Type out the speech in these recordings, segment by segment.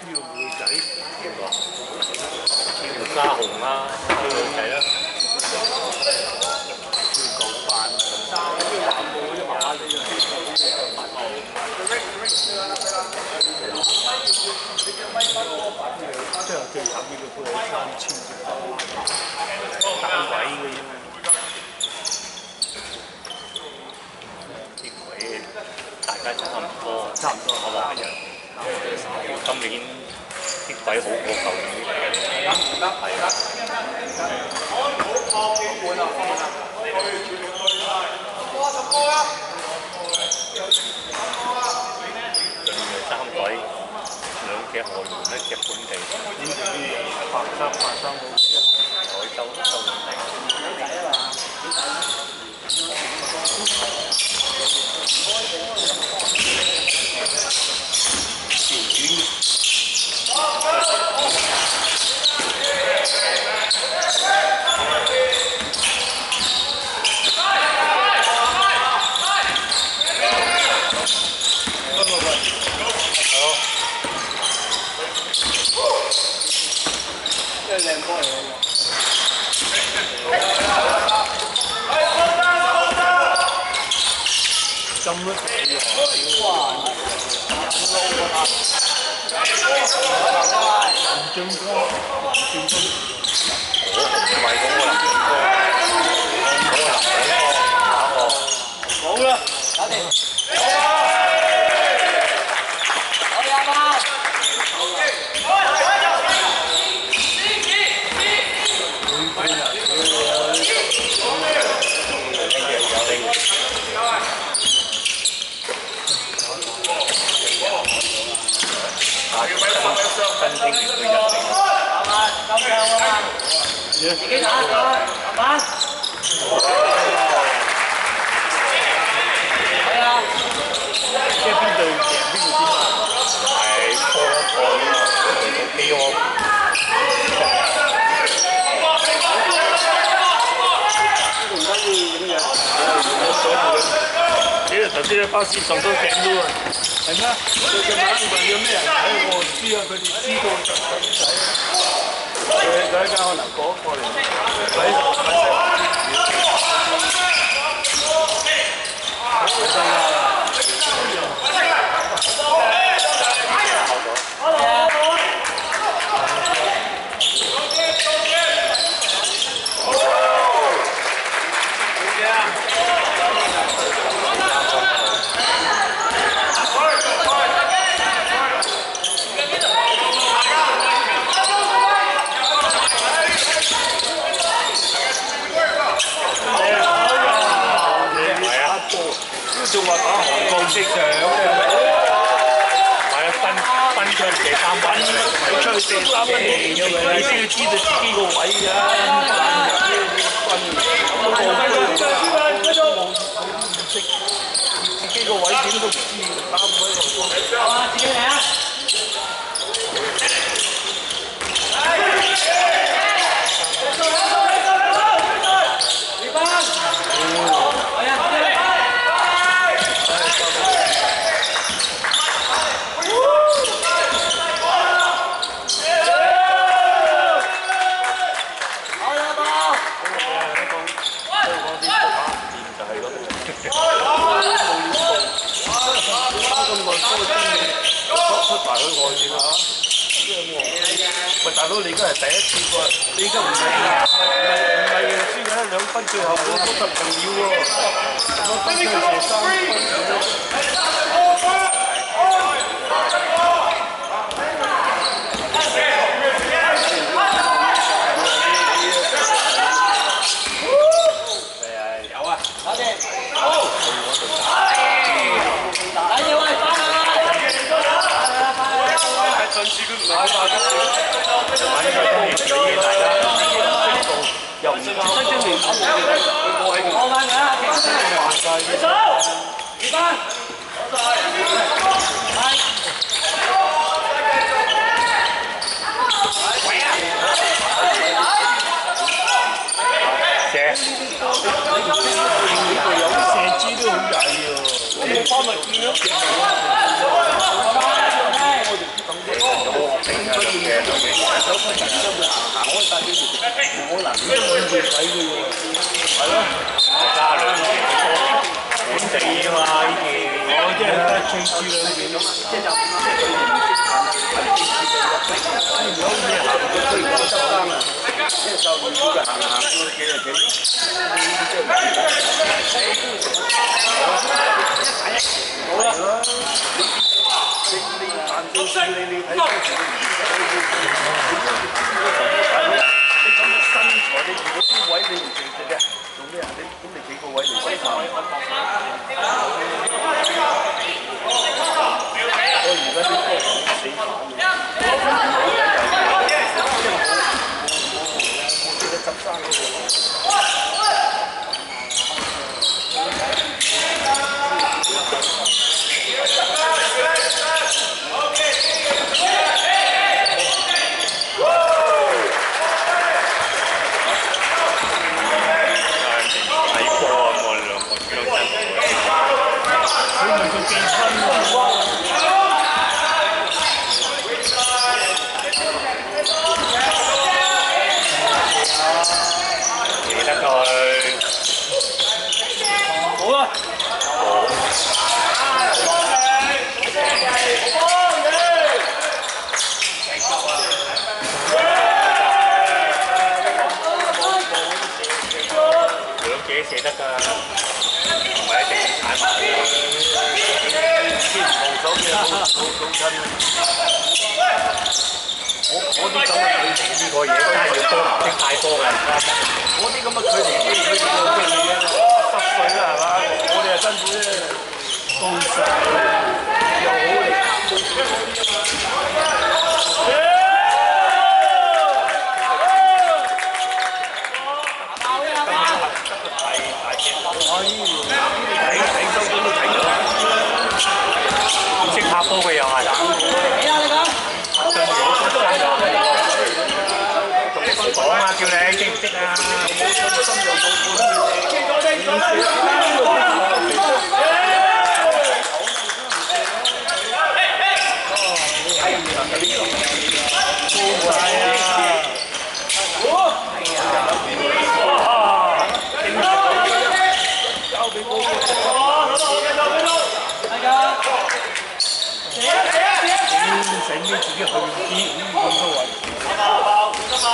條女仔，條沙紅啦，條女仔啦，要講飯。即係最慘呢個都係3000單位嘅啫嘛。啲位大家差唔多，我話嘅。今年啲位好過舊年啲，係啊。進嘅3位，2隻外援，1隻本地。本地啲白衫好啲啊！海州本地。即係靚波嚟嘅。浸咗水喎！哇！林俊哥，我唔係嗰個林俊哥，嗰個林俊哥好啦，搞掂。新青年隊入嚟。自己打慢慢。係啊。即係邊隊贏邊隊先啊？係破到 K.O. 頭先喺巴士撞到頸都啊！係咩？佢隻眼問有咩人睇？我唔知啊！佢哋知道就睇。佢一間可能過嚟仲話打韓國職場嘅，係啊，分出去射3分，你出去射3分，你先要知道自己個位㗎。冇意識，自己個位點都唔知，打唔喺度。自己嚟啊！出埋去外邊啦嚇！喂，大佬，你而家係第一次喎，你而家唔係輸緊2分，最後嗰個唔要喎，2分射3分。有啊，搞掂，好，打嘢喂，翻嚟！上次佢唔係打嘅，大家又唔夠新青年，佢過喺度。我翻嚟啊！你走，2分，有射姿都好曳喎，我冇翻嚟見到。嘅都幾手分人都會行開晒幾條，冇可能呢個兩條仔嘅喎，係咯，加兩邊本地啊嘛呢啲，我即係得最次兩邊，即係如果你行到推廣執生啊，即係就唔會行到幾日幾。好啦，你辦到事你睇到時你咁嘅身材，你如果啲位你唔直直嘅，做咩啊？你咁你幾個位嚟洗頭？我而家啲波死板冇得執生嘅。寫得㗎，唔係一定踩埋嘅。先防守嘅老親，我啲咁嘅距離呢個嘢真係要多唔識太多㗎。我啲咁嘅距離機佢哋有咩嘢濕碎啦係嘛？我哋係辛苦啫，高晒又好力識拍波嘅又係。講啊，叫你識唔識啊？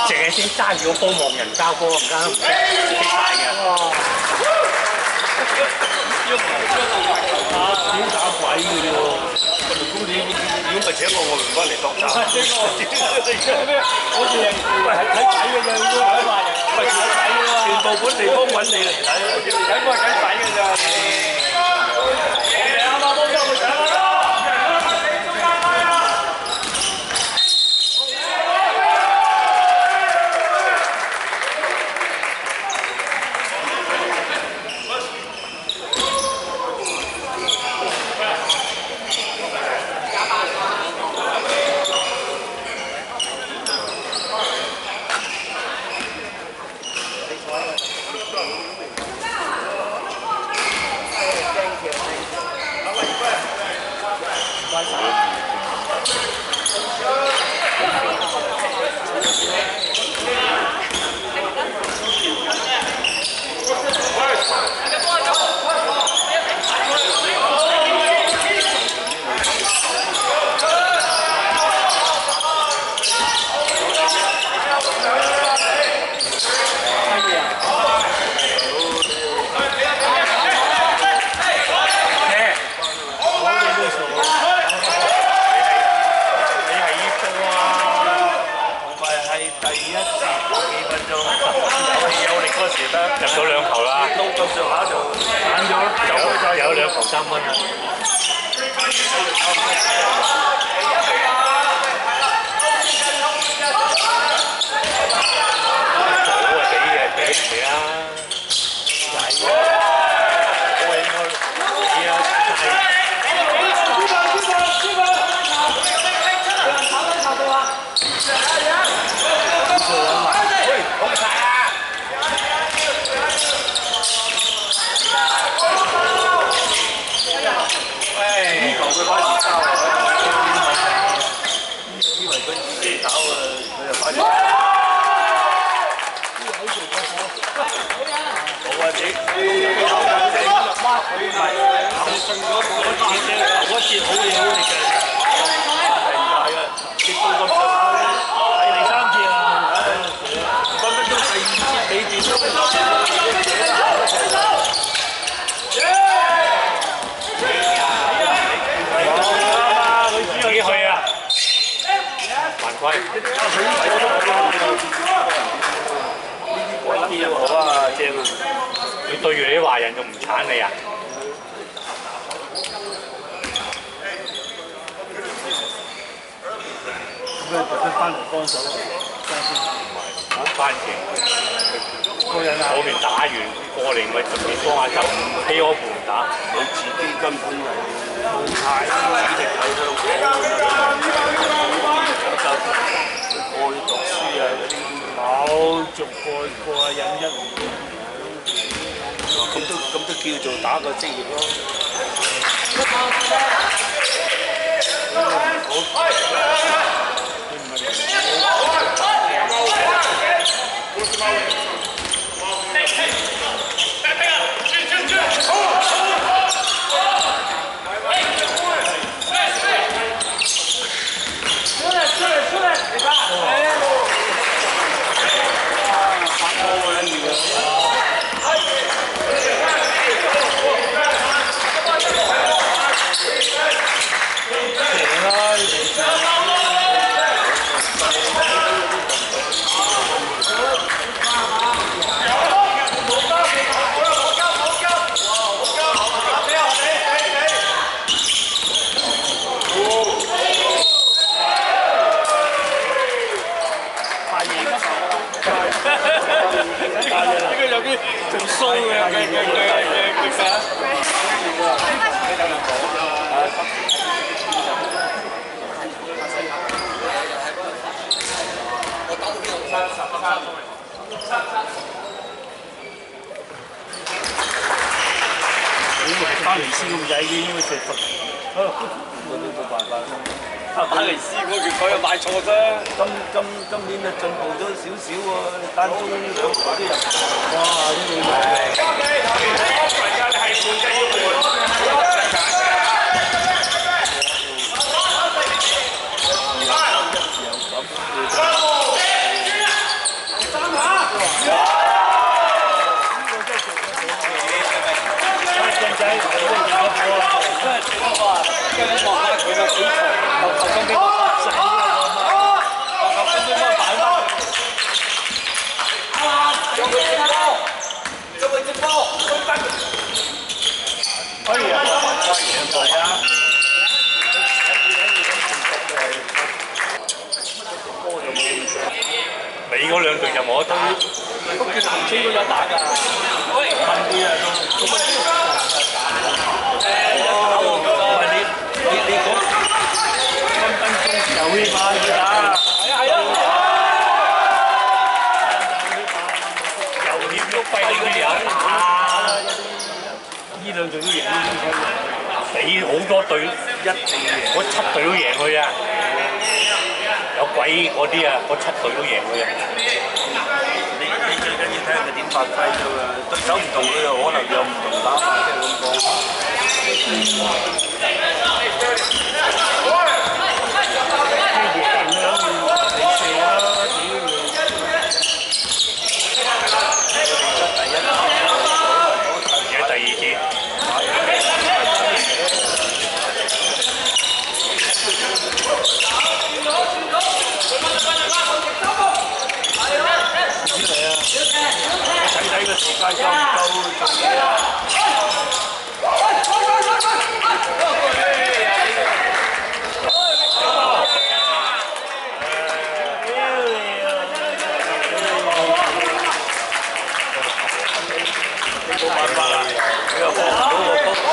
淨係先揸住個波望人交波，唔得唔識晒嘅。點打鬼嘅啫喎！咁你如果唔係請我唔翻嚟當打。我哋係睇仔嘅啫，唔係睇仔嘅嘛。全部本地方揾你嚟睇，睇我係睇仔嘅咋。啱啱幫咗佢上啦！入咗兩球啦，到咁上下就散咗，有兩球3分啊！好啊，俾人哋啦，我應該而家呢球佢反而交啊！以為佢搞啊，佢又快啲。冇啊，你嗰節好嘢好力嘅，係啊，跌到咁上下，睇第3節啊，分分鐘第2節尾段都幾去啊？犯規。呢啲好啊，正啊！佢對住你啲華人仲唔鏟你啊？咁佢翻嚟幫手，好番茄。嗰邊打完過嚟咪特別幫下手，俾我盤打。佢自己根本係冇太主力喺度，過去讀書啊嗰啲。冇逐個啊引一，咁都叫做打個職業咯。仲騷嘅，巴黎斯咁曳嘅，應該食佛。我都冇辦法。巴黎斯嗰件佢又買錯啫。今年就進步咗少少喎，單中2球都入。哇！呢個你嗰兩隊就冇得打，佢南車都有打㗎，問啲啊都唔係你講分鐘遊戲化去打，係啊，遊戲喐廢你嗰啲人打，呢兩隊都贏呢啲你好多隊我7隊都贏佢啊！有鬼嗰啲啊，嗰7隊都贏佢啊！你最緊要睇下佢點發揮啫嘛，對手唔同佢又可能有唔同打法，即係咁講。而家第2節。睇個時間夠唔夠做嘢啊？冇辦法啦，佢又放唔到個波。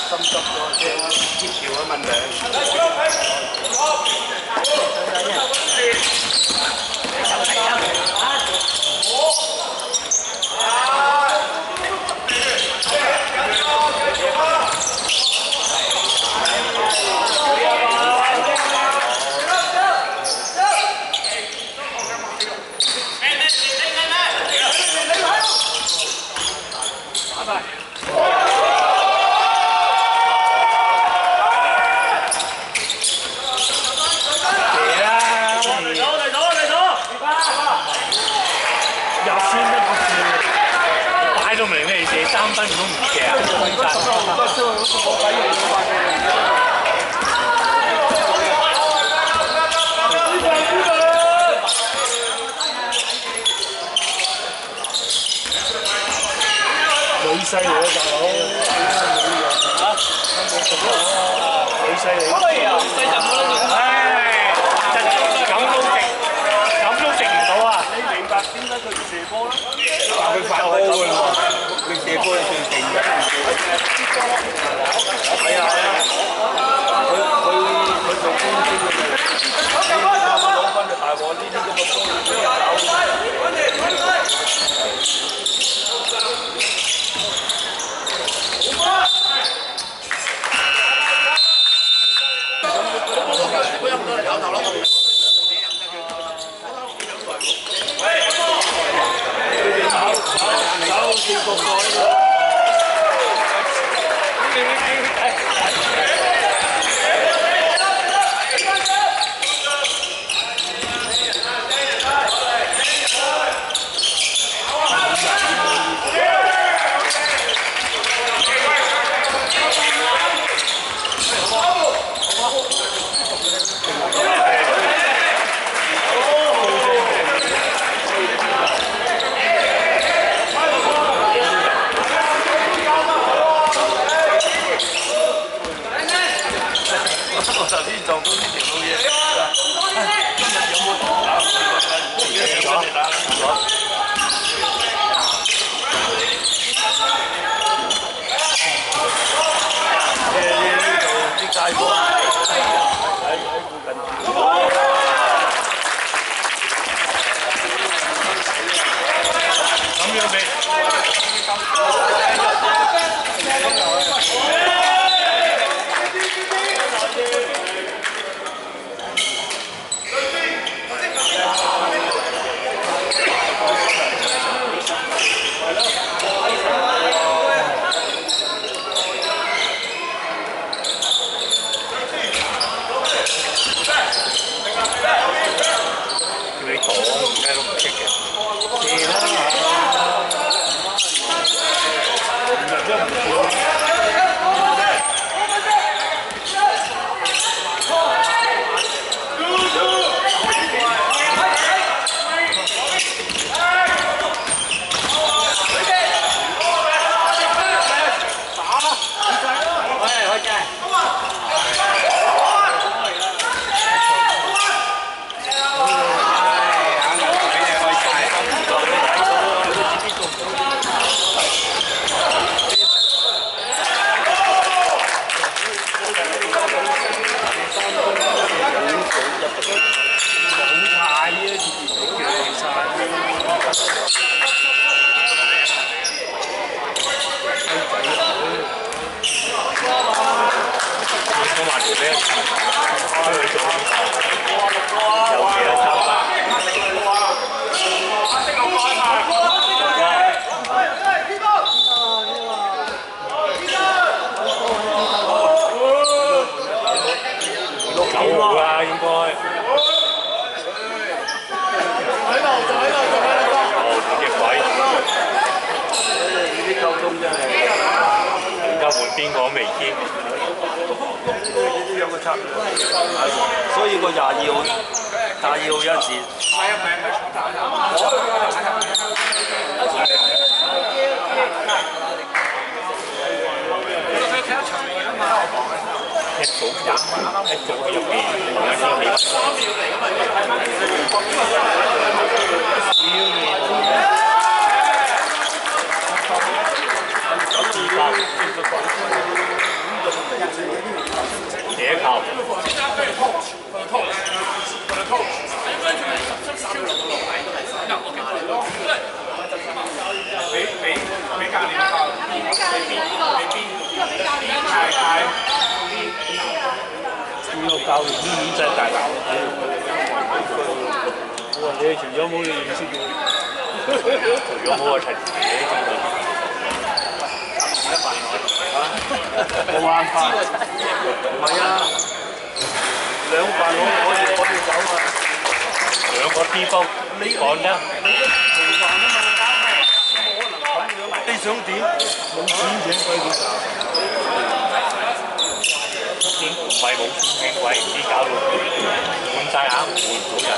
心急咗啫，協調嘅問題。好多出去好似冇鬼用咁啊！女勢嚟啊，大佬！女勢嚟。唉，真係咁都食唔到啊！你明白點解佢射波啦？佢發波㗎喎，佢射波係最勁嘅。係啊係啊，佢做攻擊嘅。你攞分就大鑊，呢啲咁嘅波你點搞？邊個未知？有個策略，所以個22號有陣時。一組入邊野球。呢個教練呢真係大膽，哇！你除咗冇你認識嘅，除咗冇啊陳自己冇辦法，唔係啊，兩份可以走啊，兩個 T 波講得。你做飯啊嘛，冇可能咁樣。想點？冇錢請鬼點搞？今年唔係冇錢請鬼，唔知搞到滿晒額，換唔到人，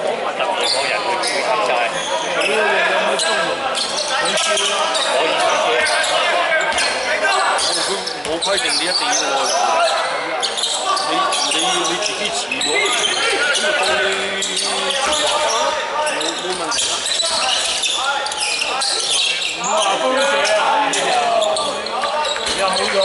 特別個人會配合晒。咁樣你有冇中用？取消啦，可以取消。佢冇規定你一定要來，你自己遲咗，咁就當你冇問題啦。5分鐘啊！又冇用，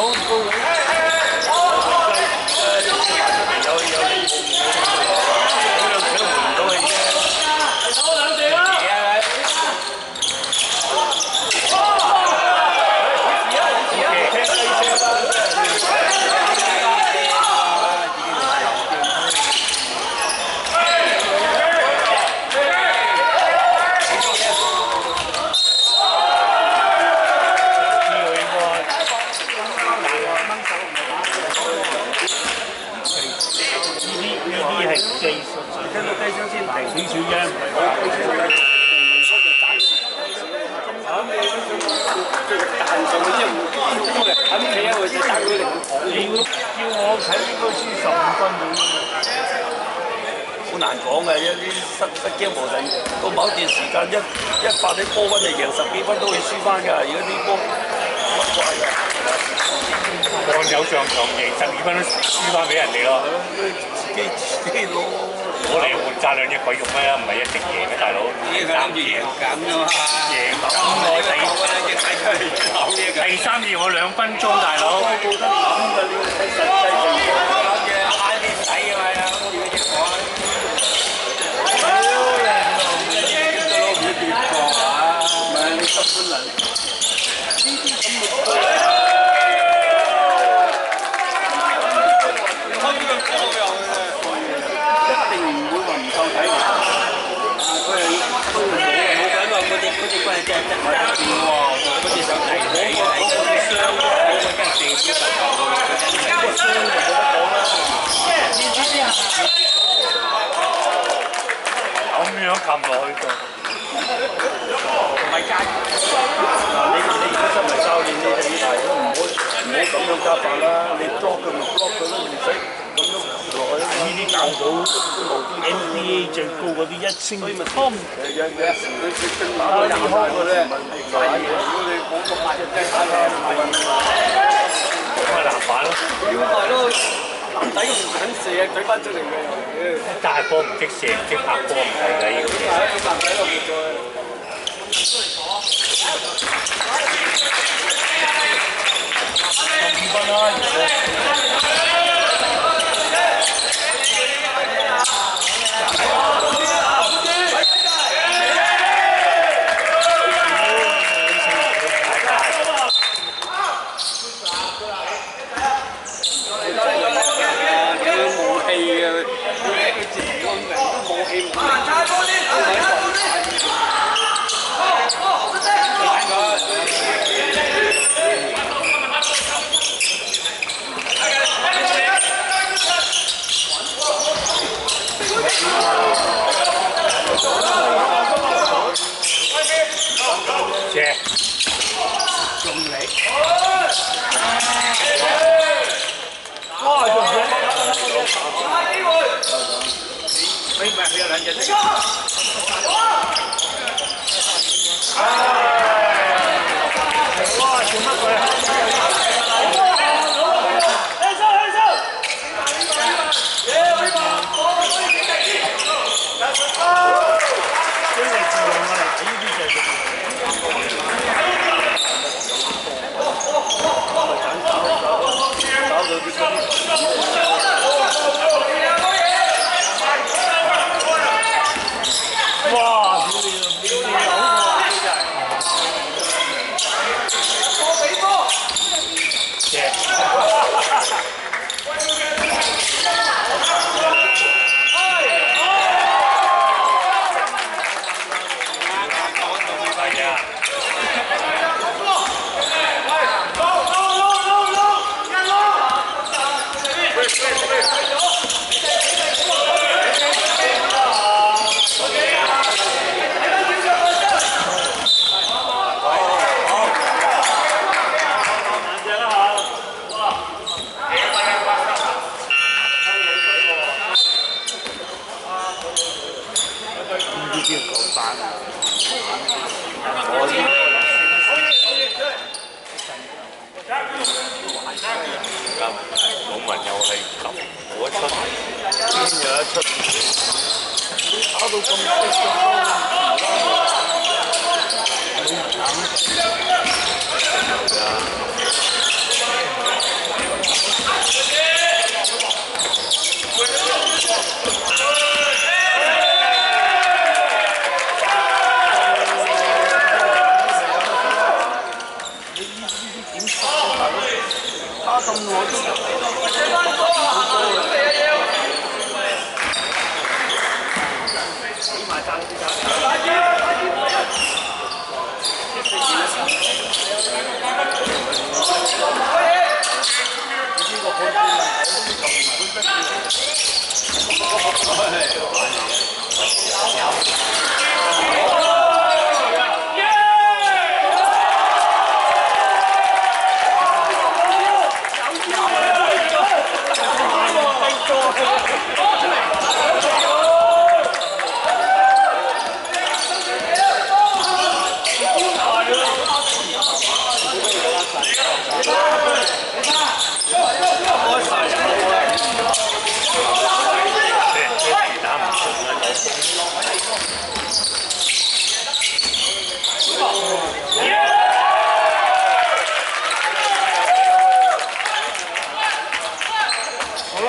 叫我睇應該輸15分到，好難講嘅，一啲失驚無神，到某段時間一發啲波分就贏10幾分都會輸翻㗎，而家啲波乜怪㗎？按有上場贏12分都輸翻俾人哋咯，自己攞。我嚟換炸兩隻鬼肉咩？唔係一直贏嘅大佬，呢個諗住贏緊㗎嘛，贏緊我第3節我2分鐘大佬。冇得諗㗎，你要睇實際情況。諗住慳啲使㗎嘛，好似嗰隻講。唔係你根本能呢啲咁嘅。一定唔會話唔夠睇㗎。佢係冇計嘛，嗰隻龜真係我得見喎，嗰隻手提起嘅，嗰個雙，嗰個跟住標實球嗰個真係。個雙就冇得講啦。咁樣撳落去度。唔係街。嗱，你而家身為教練，你就要提都唔好咁樣加法啦。你 block 佢咪 block 佢咯，唔使咁樣落去。呢啲教到 NBA 最高嗰啲1星 Tom， 有時佢打得開嘅咧，如果你講個8隻雞打嘅唔係問題。咁咪籃板咯。要係咯，籃底唔肯射，舉翻出嚟嘅。大波唔識射，唔識拍波唔係㗎，要。係啊，籃底落唔再。5分啦，網民又係咁冇一出，邊有一出？打到咁激打咁耐都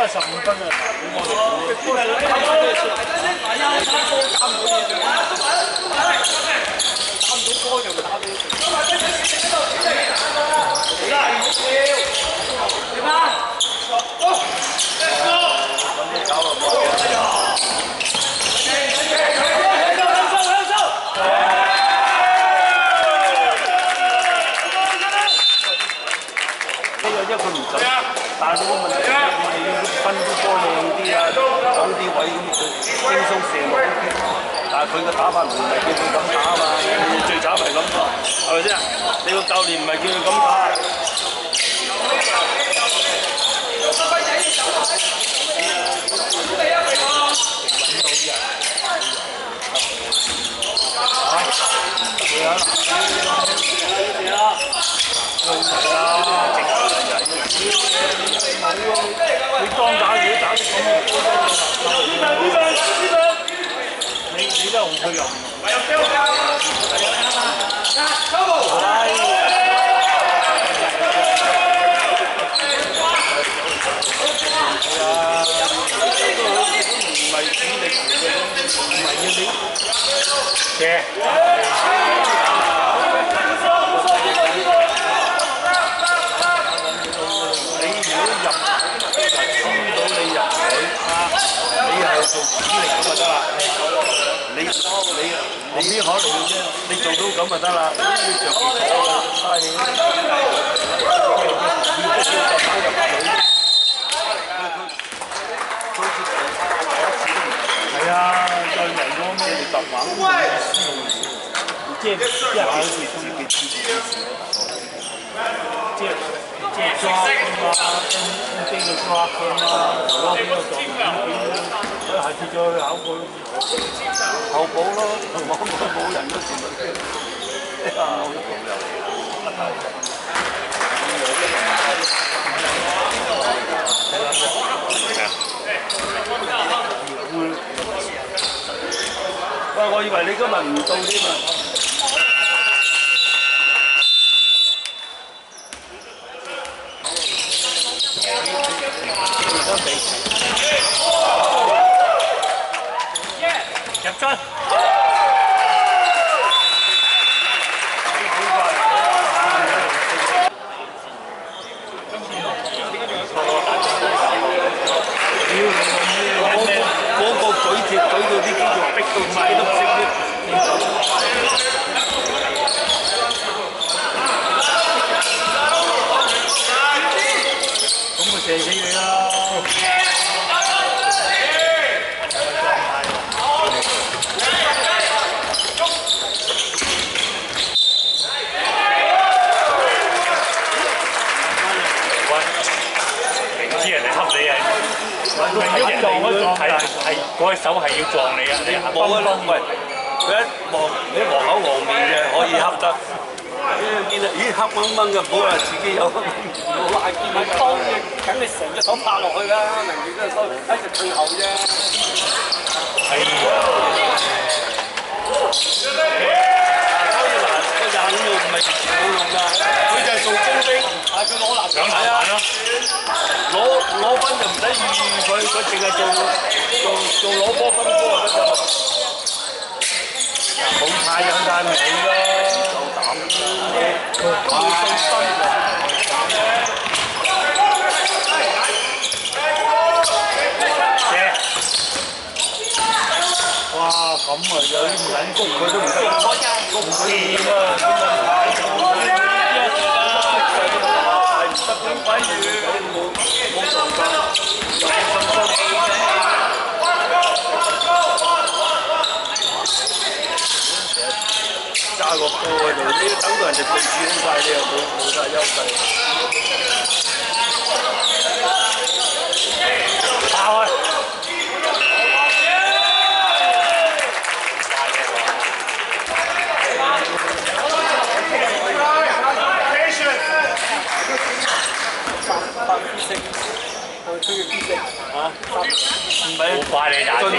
15分啊！因為佢唔準，但係嗰個問題你要分啲波靚啲啊，走啲位咁輕鬆射落。但係佢嘅打法唔係叫佢咁打啊嘛，你最慘係咁喎，係咪先？你個教練唔係叫佢咁打。你當打嘢打得咁，你都紅佢又唔係主力嚟嘅，唔係要你嘅。做主力咁就得啦，你邊可能啫？你做到咁就得啦，你着技巧啦，係啊，再嚟嗰咩你特玩，即係一下好似自己即係抓㗎嘛，跟邊個抓㗎嘛，攞邊個做邊下次再考佢後補咯，冇人嗰時咪我都咁又嚟喂，我以為你今日唔到添啊！入樽。嗰個舉鐵舉到啲肌肉逼到晒都唔識啲。咁咪射死你啦！係嗰隻手係要撞你啊！你冇啊！喂，佢一望你黃口黃面嘅可以恰得，見到咦黑掹掹嘅，唔好話自己有，冇話見佢當嘅，梗你成隻手拍落去啦，明顯都係收一直退後啫。係。個廿五號唔係完全冇用㗎，佢就係做工兵，佢攞籃搶籃板咯，攞分就唔使預佢淨係做攞波分波就得㗎。冇太有太美咯，夠膽冇信心哇！咁啊，有啲唔撚谷佢都唔得，谷唔掂啊！得咁鬼遠，冇做㗎，有信心。揸個波喺度，呢等到人哋對住晒，你又冇晒優勢。爆開！我出嘅必勝嚇，唔係好快你廿幾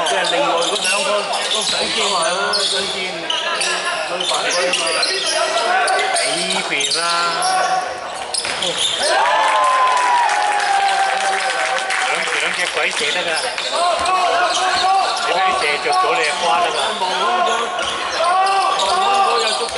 即係另外嗰兩個都想見啊，想見去犯規啊嘛，呢邊啦，兩隻鬼射得㗎，你俾佢射着咗你就瓜得㗎。望空咗有足夠。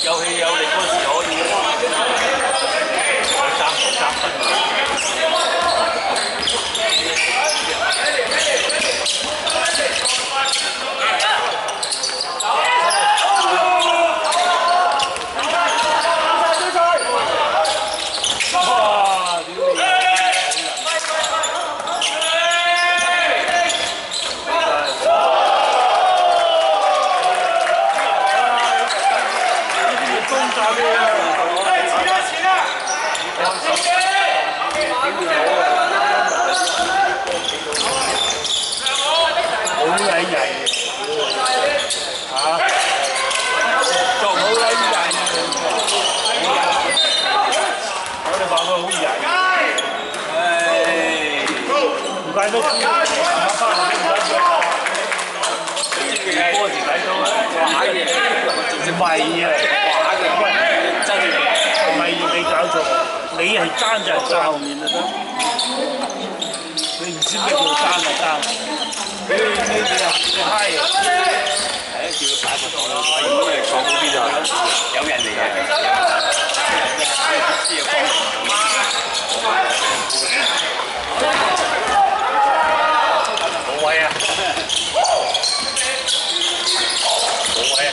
有氣有力嗰時可以3分。快都翻嚟都唔得咗，波時睇到啦，玩嘅，唔係啊，玩嘅，喂，真係唔係你搞錯，你係爭就係爭後面就得，你唔知咩叫爭就爭，你嗨啊！係啊，叫佢擺個檔啦，如果你坐嗰邊就有人嚟嘅。冇位啊！冇位啊！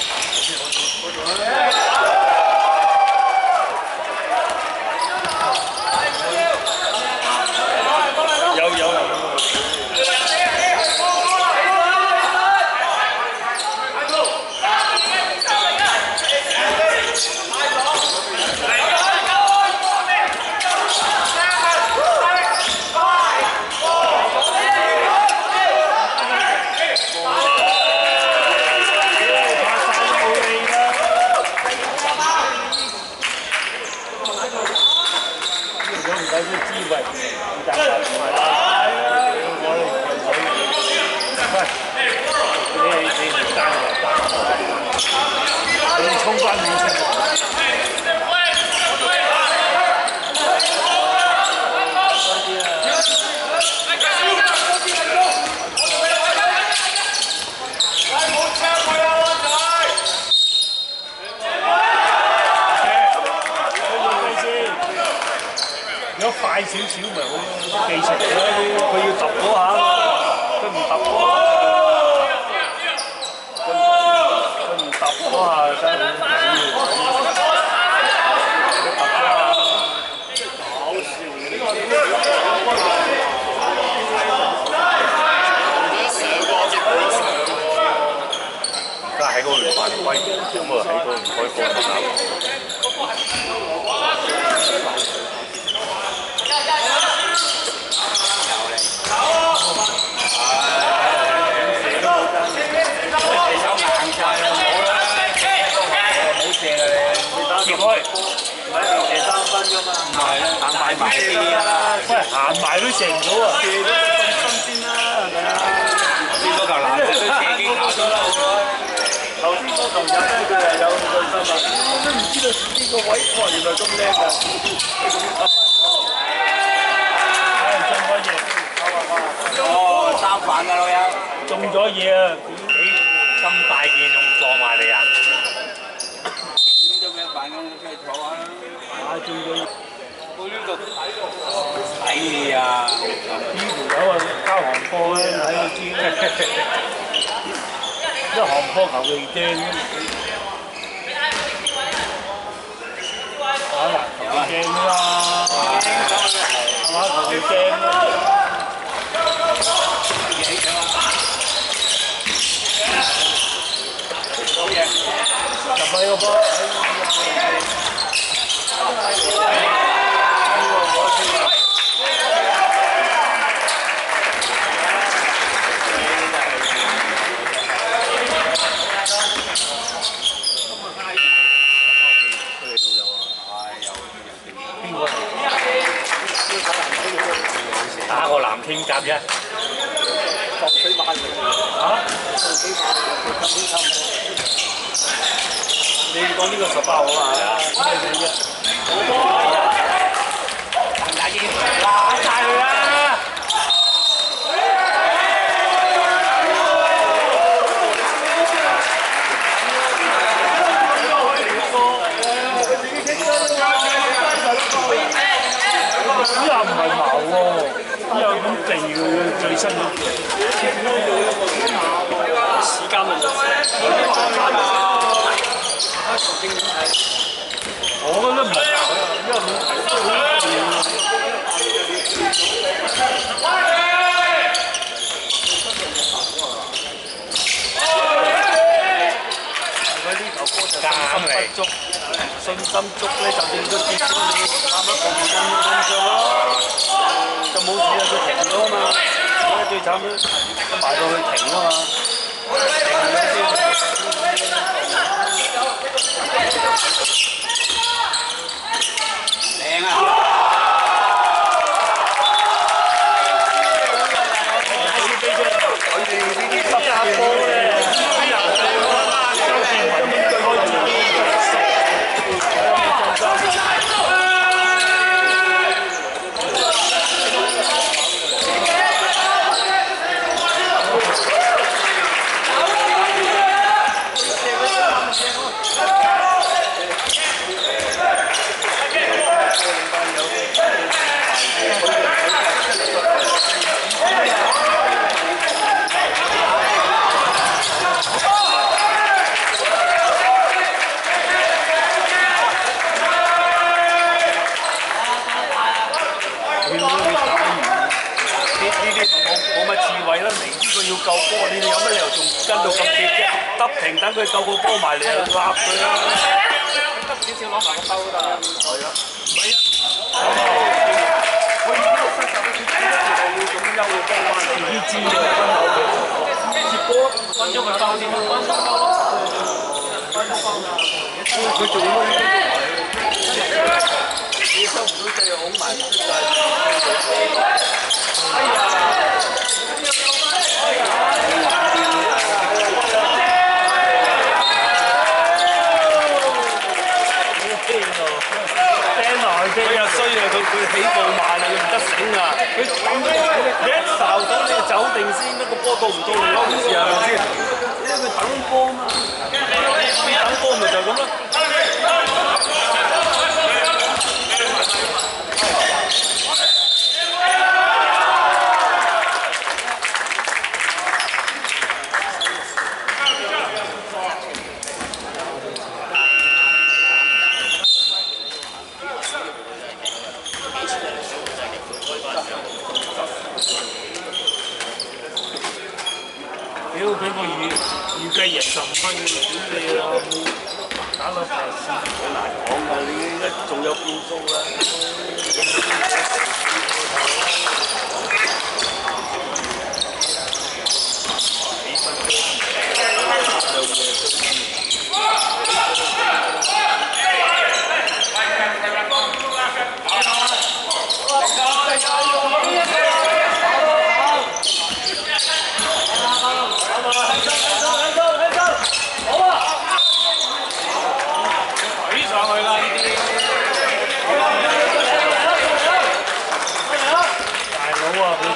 有。少少咪好咯，技術嚟啦，佢要揼嗰下，佢唔揼嗰下，佢唔揼嗰下真係好緊要。而家喺嗰度犯規，咁啊喺嗰度唔開波就打。結開，唔係射3分㗎嘛？唔係啦，行埋啲啦，喂，行埋都射唔到啊！射到分先啦，係咪啊？先嗰嚿藍色都射幾下咗啦，頭先嗰球入咧，佢係有信心啊！我都唔知道自己個位，哇，原來咁叻㗎！唉，中咗嘢，哦，3犯㗎老友，中咗嘢啊！咁大件仲撞埋你啊？點都咩犯咁出去坐下啦！啊，中咗！我呢度，哎呀，呢條友啊，交行貨咧，睇佢知一行貨求其掟咁。啊嗱，求其掟啦，係嘛？求其掟啦。入去個波。打個藍天甲啫，國水馬嚇？你講呢個18號啊？咩嘢啫？打曬佢啦！呢下唔係矛喎，呢下咁地嘅最新嗰條。時間問題。我覺得唔係矛啊，因為好佢呢球波就信心不足，信心足咧，就算佢跌咗你啱啱咁上咯，就冇事啊，佢停咗啊嘛。最慘都埋到去停啊嘛。靚啊！佢哋呢啲執下波咧，冇乜智慧啦，明知佢要救波，你哋有乜理由仲跟到咁貼啫？得停等佢救個波埋嚟就揦佢啦。少少攞埋個兜得啦。係啊，唔係啊，我已經失手咗，要咁優嘅波翻嚟，自己知嘅分口嘅，接波分咗佢兜先，佢仲要你收唔到掣又拱埋出界。哎呀！佢又衰啊！佢起步慢啊！佢唔得醒啊！佢你一睄到你就走定先，一個波到唔到另一回事係咪先？因為佢等波嘛，等波咪就係咁咯。10蚊嘅管理啊，打到平線好難講㗎，你而家仲有變數啦。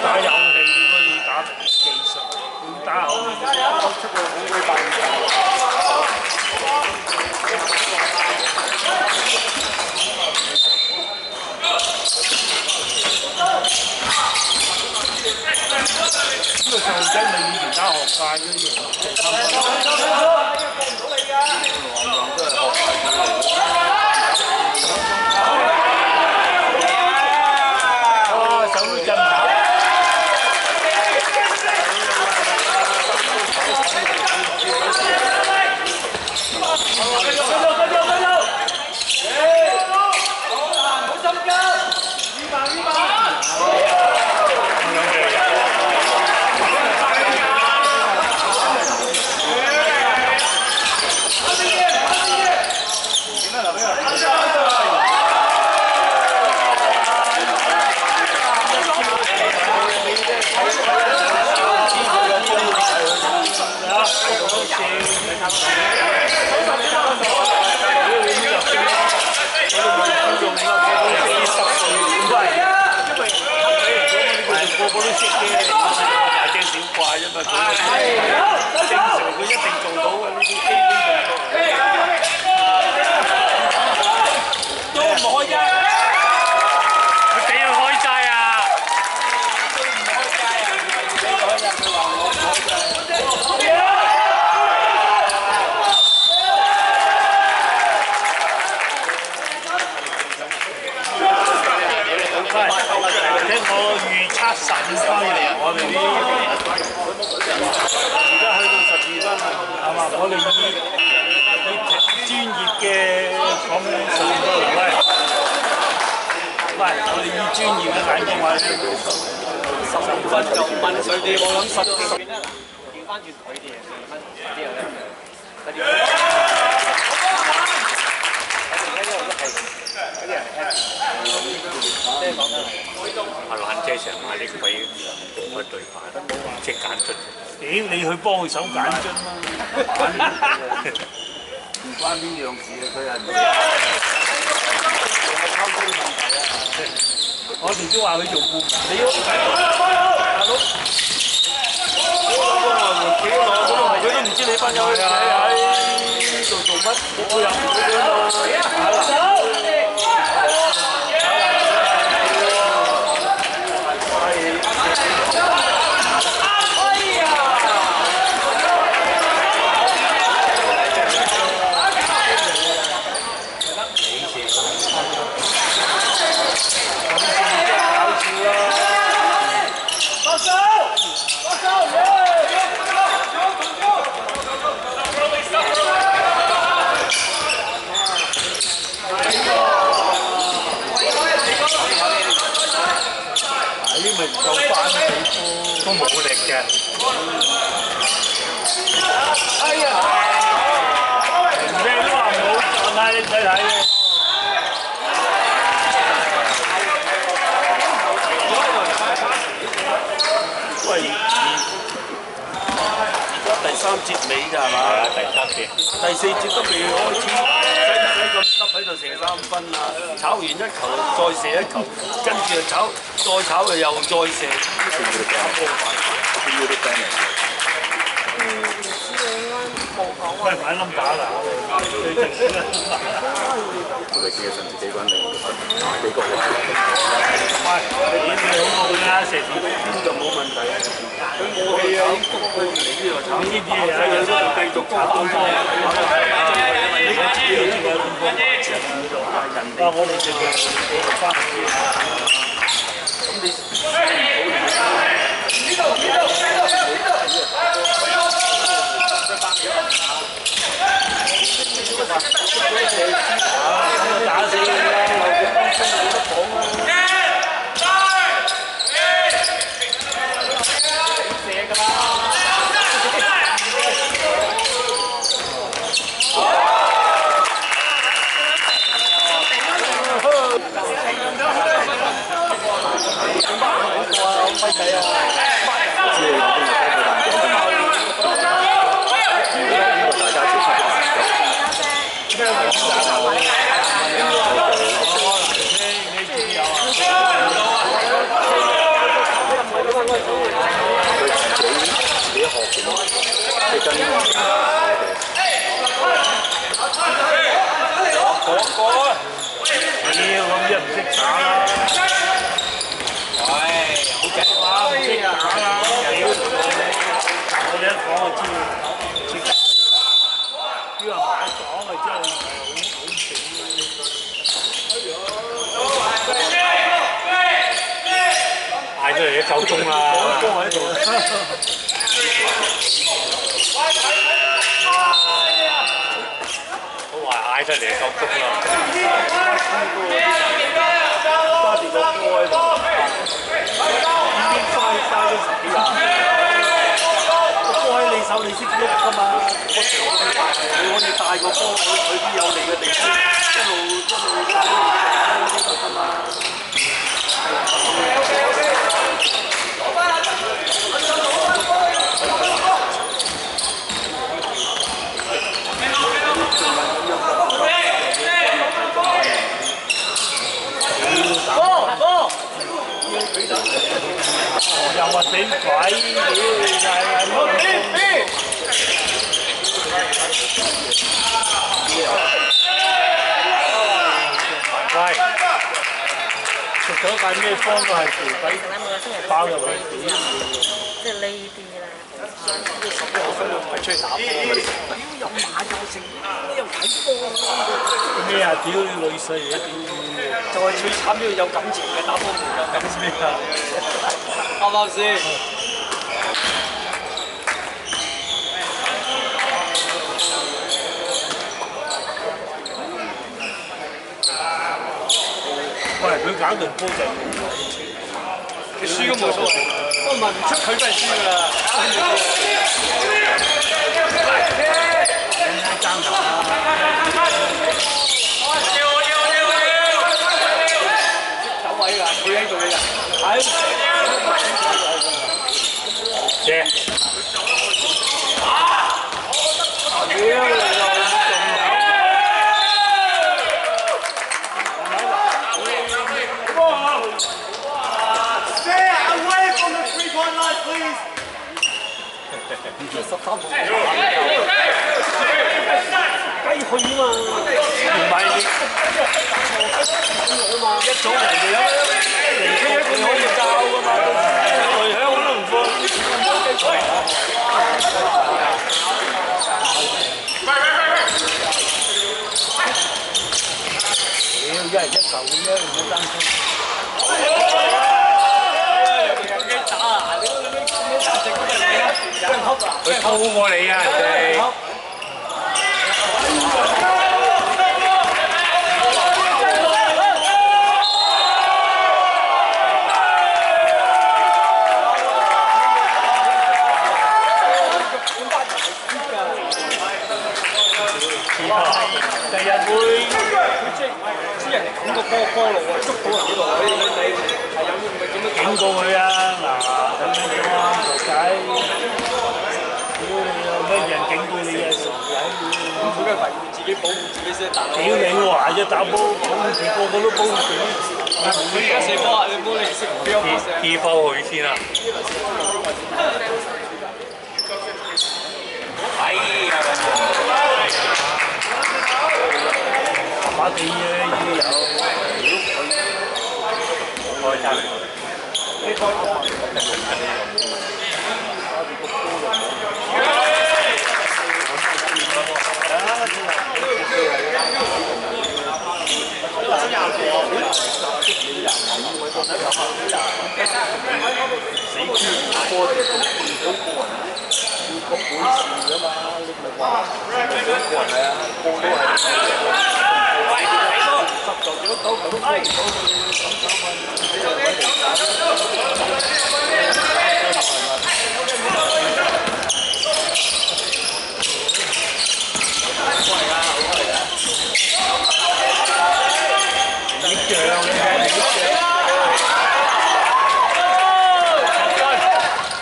打遊戲應該要打技術，要打後面出個好鬼大。呢個細路仔咪以前打學界嗰啲人3分。哇！手都震下。個個都識嘅，大驚小怪啫嘛。正常佢一定做到嘅呢啲基本動作。都唔開齋，佢俾佢開齋啊！都唔開齋啊！唔俾開齋，佢話我開齋。聽我預測15分嚟，我哋啲而家去到12分啦，係嘛？我哋以專業嘅講數據嚟喂，我哋以專業嘅眼光話15分就問佢哋，我諗10調翻轉佢哋2分之後咧，係爛車成買呢個俾乜對版，即係揀出嚟。屌你去幫佢手揀啫嘛，唔關呢樣事嘅，佢係我哋都話佢做顧問，你大佬，佢都唔知你班友喺度做乜，我配合唔到佢咯。咪唔夠班都冇力嘅。哎呀！咩都話唔好，但係你睇睇嘅。喂，而家第3節尾咋係嘛？第3節，第4節都未開始，使唔使咁急喺度射3分啊？炒完一球再射一球，跟住又炒，再炒又再射。喂，買冧把啦！我哋試下上次幾個人幾個位。喂，你好冇啦，射邊就冇問題。佢冇氣啊，呢啲嘢有都繼續炒多多。我哋就翻咁你。打死你嗌出嚟一夠鐘啦！都話嗌出嚟就夠鐘啦！揸住個波喺度，已經嘥咗10幾廿。個波喺你手，你識喐㗎嘛？你可以帶個波去啲有利嘅地方，一路帶㗎嘛。又話死鬼，屌你就係喂，食咗塊咩方都係條底包入去，即係呢啲啦。係出去打波。又馬又成，又睇波。咩啊？屌你女婿嚟嘅，屌！就係最慘呢個有感情嘅打波唔有感情啊！啱唔啱先？喂，佢搞隊波就係佢輸都冇所謂，不過問唔出佢都係輸㗎啦。爭頭啊！走位㗎，佢喺度㗎，係。耶！雞去啊嘛，唔係你一早人哋有離區佢可以教㗎嘛，來香可能唔放雞場。屌，一人一嚿啫，唔好擔心。佢偷過你啊！人哋。第日會即係知人哋冚個波路啊，捉到人哋落去，你係有唔係點樣警告佢啊？嗱，咁樣點啊，傻仔！屌你有咩人警告你啊，傻仔！佢梗係為自己保護自己先打。屌你話啫，打波保護住個個都保護住。你而家射波啊？你唔好你識邊個波射？P 波佢先啦。哎呀！麻地嘅要有，開真。你開死豬波個本事㗎嘛，你咪話兩個人係啊，個都係。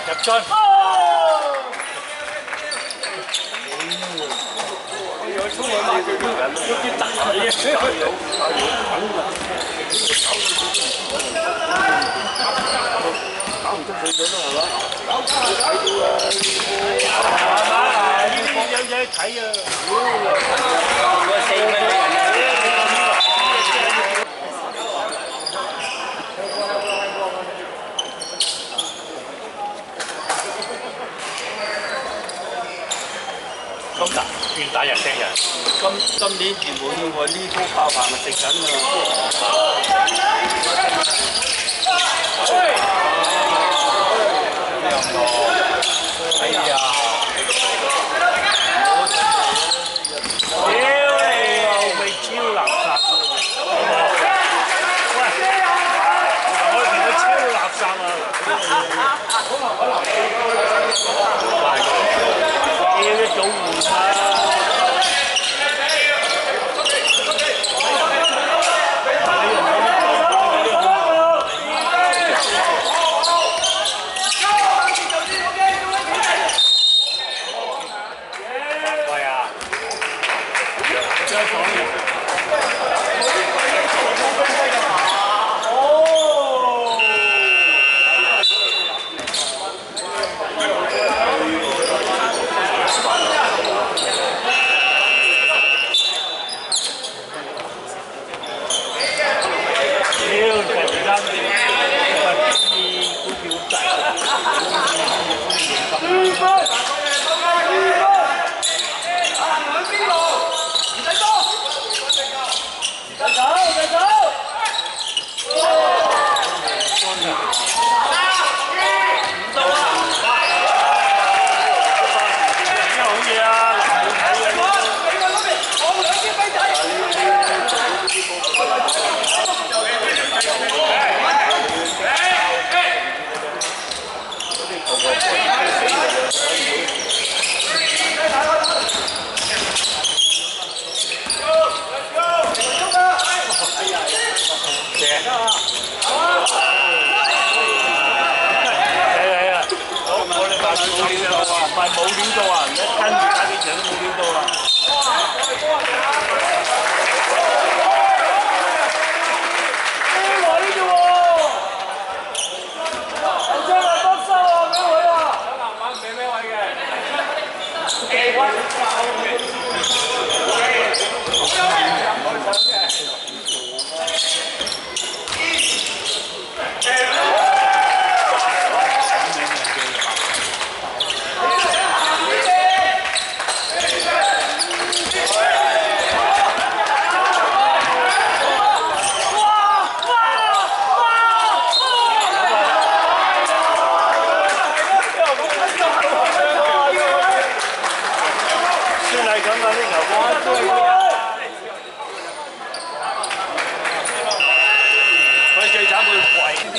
入樽。有嘢睇啊！咁大願打人聽人，今年原本我呢鋪爆飯咪食緊哎呀！屌你老味超垃圾！喂，我見到超垃圾啊！屌一早換啊！唔係冇料到啊！跟住打幾場都冇料到啦。呢位啫喎，我將來幫收啊，俾佢啊！南晚唔俾咩位嘅？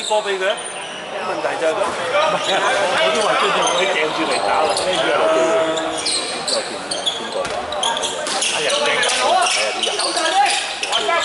波俾佢，問題就係咁。我都話追住佢掟住嚟打啦，呢樣。邊個？睇人掟，睇下啲人。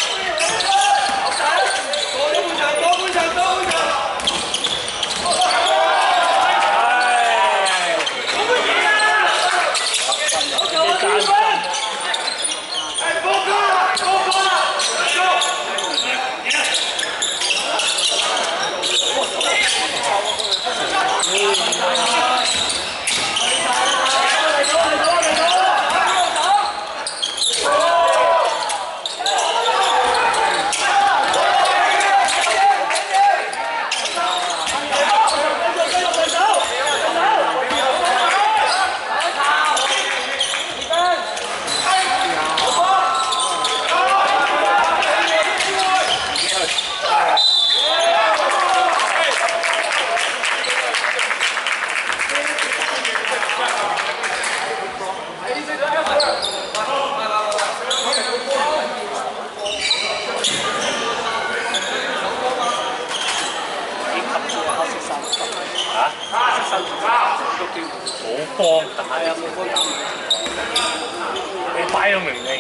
你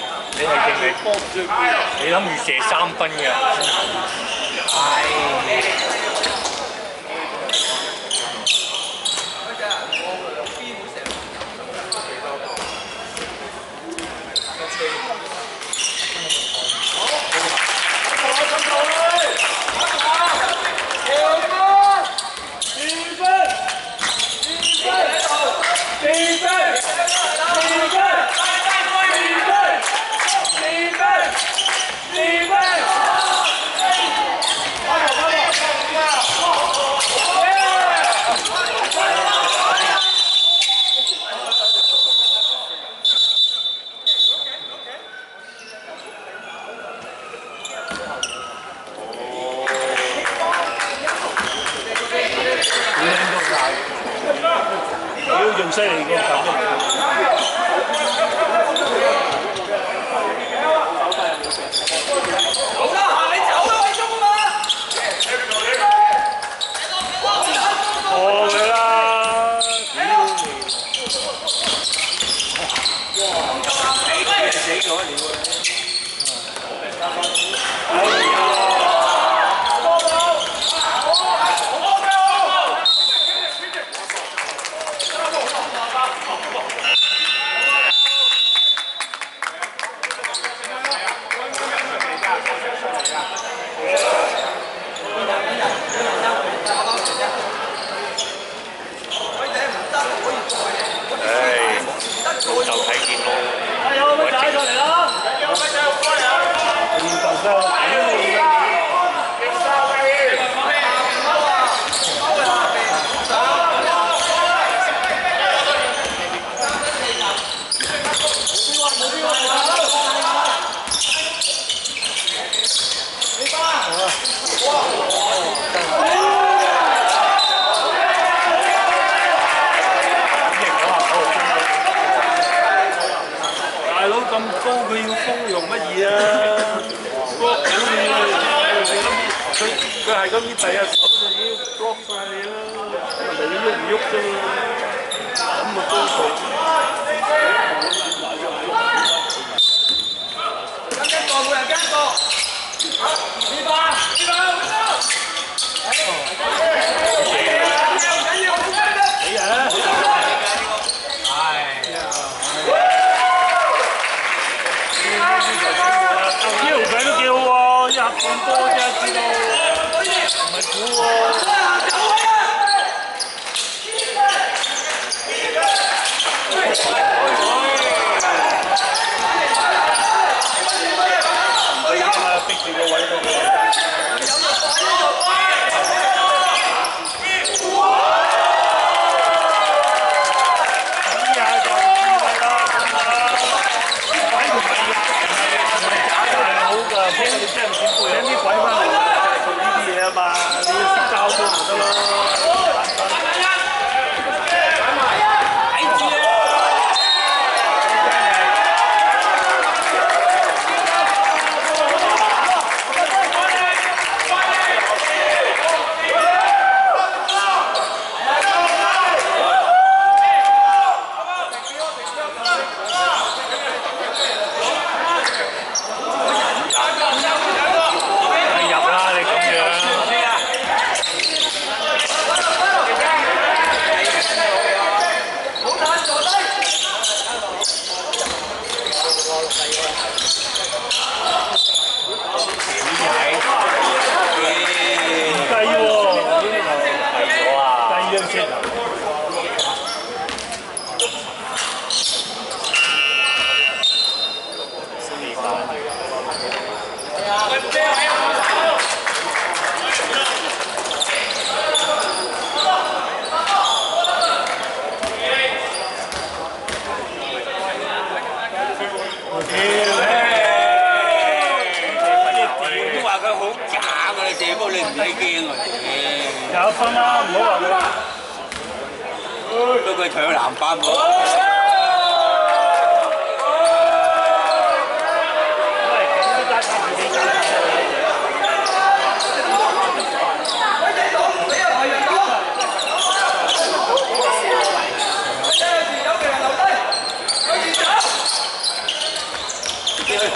係定係波唔追邊？你諗住射3分嘅？仲犀利過咁。佢係咁依第一手就已經 block 晒你啦，人哋喐唔喐啫嘛，咁咪高佢。跟個每人跟個，好，200，你啊！腰餅都幾好喎，一盒咁多啫，知道唔係估喎。逼住個位度。請啲鬼翻嚟做呢啲嘢啊嘛，你要識交通咪得咯。有分啦，唔好話佢。都佢搶籃板喎。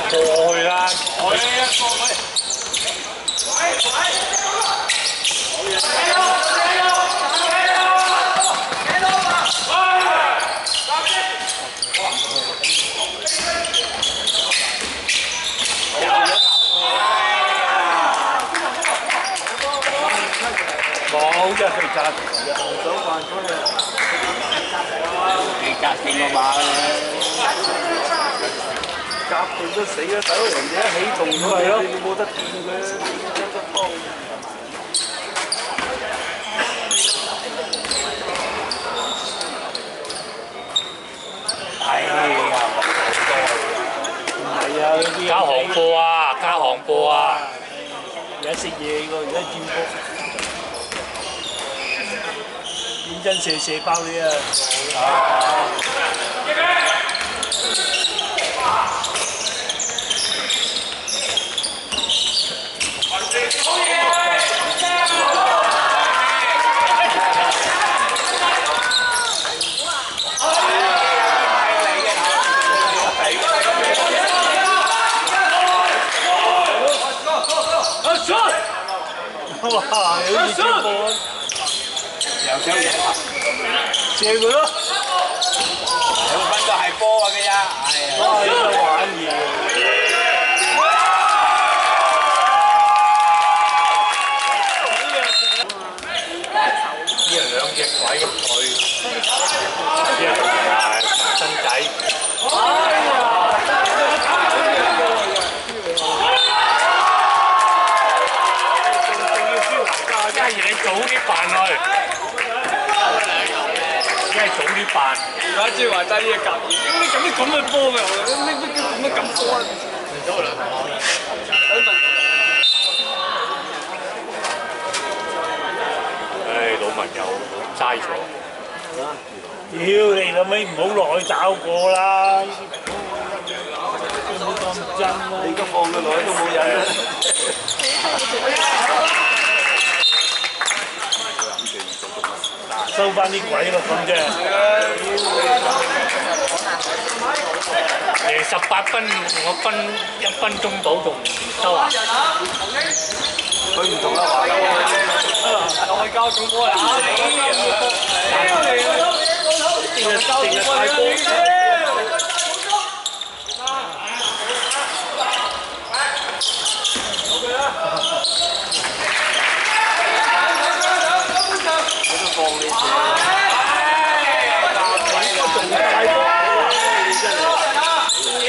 過去啦。冇真係肥宅，手慣咗啦。你隔定個馬夾定都死啦！大佬人哋一起動咗係咯你冇得掂佢，一得幫。哎呀，唔係啊，嗰啲加行貨啊，加行貨啊！而家食嘢個，而家佔卜，認真射爆你啊！哇！好似跳波，又想贏，射佢咯！兩分都係波嘅咋，係哇！呢個玩嘢，呢兩隻鬼咁去，呢係新仔。一係你早啲辦去，一係早啲辦。而家即係話齋呢個夾，你咁嘅波嘅，咩咁嘅咁波啊？唉，老文又齋咗。屌你老味唔好落去找過啦！冇咁真啦！你而家放佢落去都冇癮啦。收翻啲鬼咯咁啫。贏18分，我分1分鐘到仲唔收啊？佢唔同啦，華哥。又去交總波啦！定係太波。放你射，仲太多，你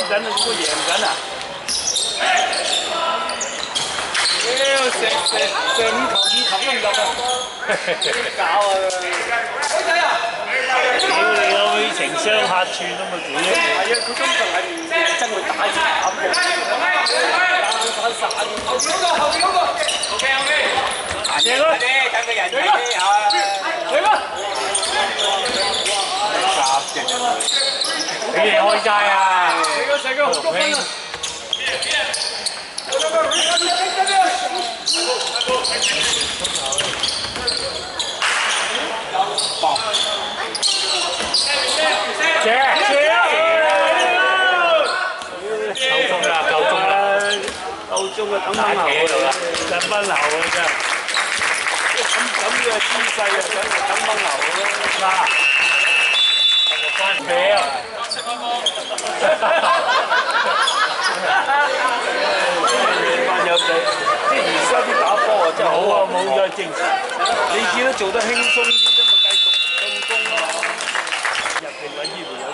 真係輸緊啊，應該贏緊啊！射5球都唔入啊！搞啊！屌你老味，情商客串啊嘛，屌！係啊，佢今場係真係打住打嘅，後邊嗰個 ，OK，贏啦！等個人睇啲嚇，嚟啦！俾你開齋啊！成個好高分啊！夠鐘啊，等打等後茄度啦， 2分後啊真係。咁嘅姿勢啊，梗係等分後啦。翻俾啊！班友仔，即係而家啲打波啊，真係好啊，好啊，冇咗正常。你見到做得輕鬆啲啫嘛。